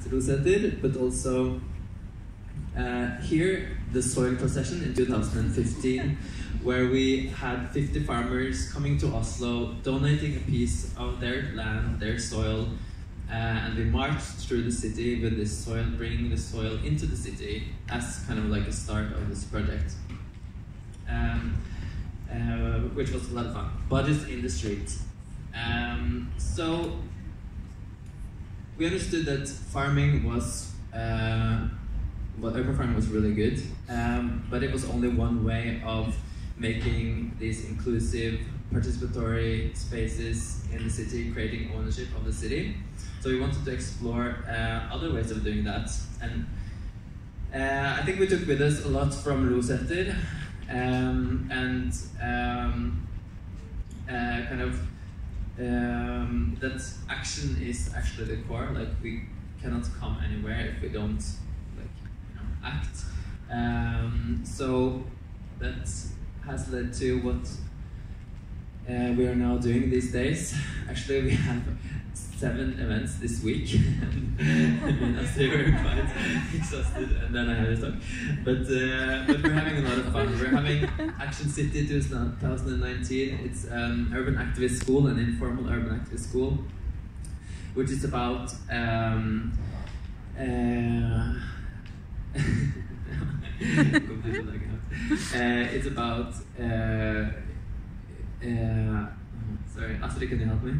Rosetter, but also here, the soil procession in 2015, where we had 50 farmers coming to Oslo, donating a piece of their land, their soil, and we marched through the city with this soil, bringing the soil into the city as kind of like a start of this project, which was a lot of fun. Bodies in the street. So we understood that farming was, urban farming was really good, but it was only one way of making these inclusive, participatory spaces in the city, creating ownership of the city. So we wanted to explore other ways of doing that. And I think we took with us a lot from Rosetter, that action is actually the core. Like, we cannot come anywhere if we don't act. So that has led to what we are now doing these days. Actually, we have 7 events this week. I was very quite exhausted, and then I had to talk. But we're having a lot of fun. We're having Action City 2019. It's urban activist school, an informal urban activist school, which is about it's about sorry, Astrid, can you help me?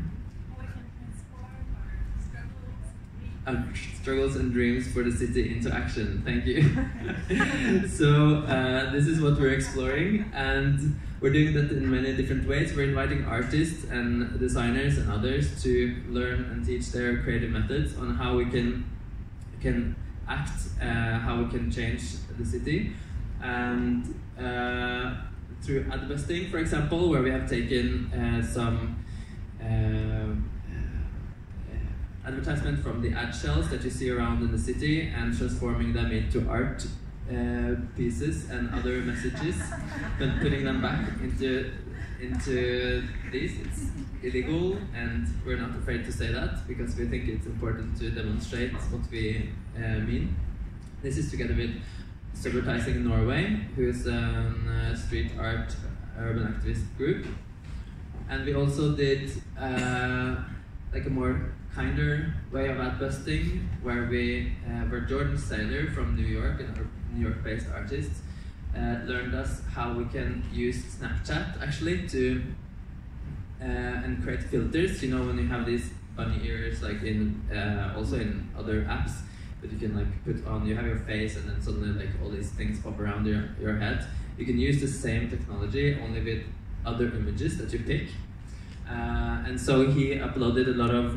Struggles and dreams for the city into action. Thank you. So this is what we're exploring, and we're doing that in many different ways. We're inviting artists and designers and others to learn and teach their creative methods on how we can act, how we can change the city, and through ad busting, for example, where we have taken some advertisement from the ad shells that you see around in the city and transforming them into art pieces and other messages, but putting them back into these. It's illegal, and we're not afraid to say that because we think it's important to demonstrate what we mean. This is together with Advertising Norway, who is a street art urban activist group, and we also did like a more kinder way of ad busting, where Jordan Saylor from New York, and our New York-based artist, learned us how we can use Snapchat actually to and create filters. You know, when you have these bunny ears, like in also in other apps, that you can like put on. You have your face, and then suddenly like all these things pop around your head. You can use the same technology, only with other images that you pick. And so he uploaded a lot of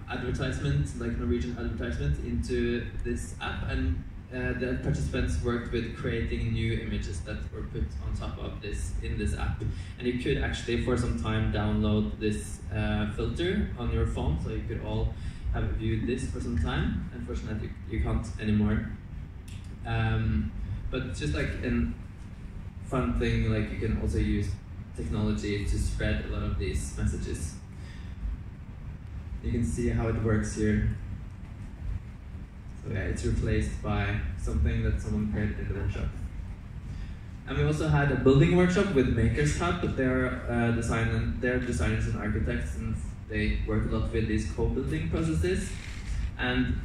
advertisements, like Norwegian advertisements, into this app, and the participants worked with creating new images that were put on top of this in this app. And you could actually, for some time, download this filter on your phone, so you could all have viewed this for some time. Unfortunately, you can't anymore. But just like a fun thing, like you can also use technology to spread a lot of these messages. You can see how it works here. So yeah, it's replaced by something that someone created in the workshop. And we also had a building workshop with Makers Hub. They're designers and architects, and they work a lot with these co-building processes. And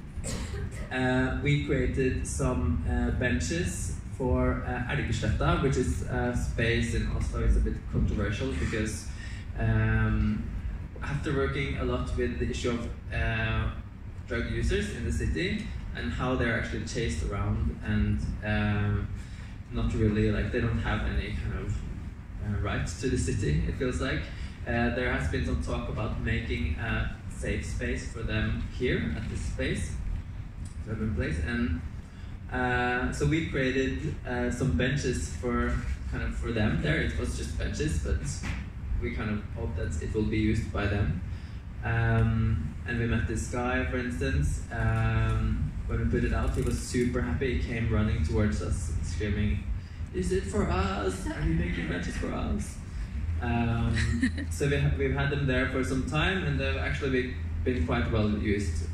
we created some benches for Elgesletta, which is a space in Oslo. It's a bit controversial because after working a lot with the issue of drug users in the city and how they're actually chased around and not really, like, they don't have any kind of rights to the city, it feels like. There has been some talk about making a safe space for them here at this space, urban place, and so we created some benches for them there. It was just benches, but we kind of hope that it will be used by them. And we met this guy, for instance. When we put it out, he was super happy. He came running towards us, screaming, "Is it for us? Are you making benches for us?" So we've had them there for some time, and they've actually been quite well used.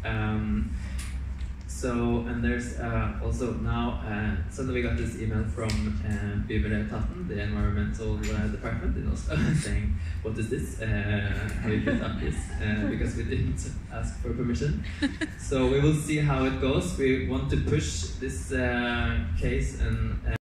So, and there's also now, suddenly we got this email from Bymiljøetaten, the environmental department in Oslo, saying, what is this? Have you built up this? Because we didn't ask for permission. So we will see how it goes. We want to push this case and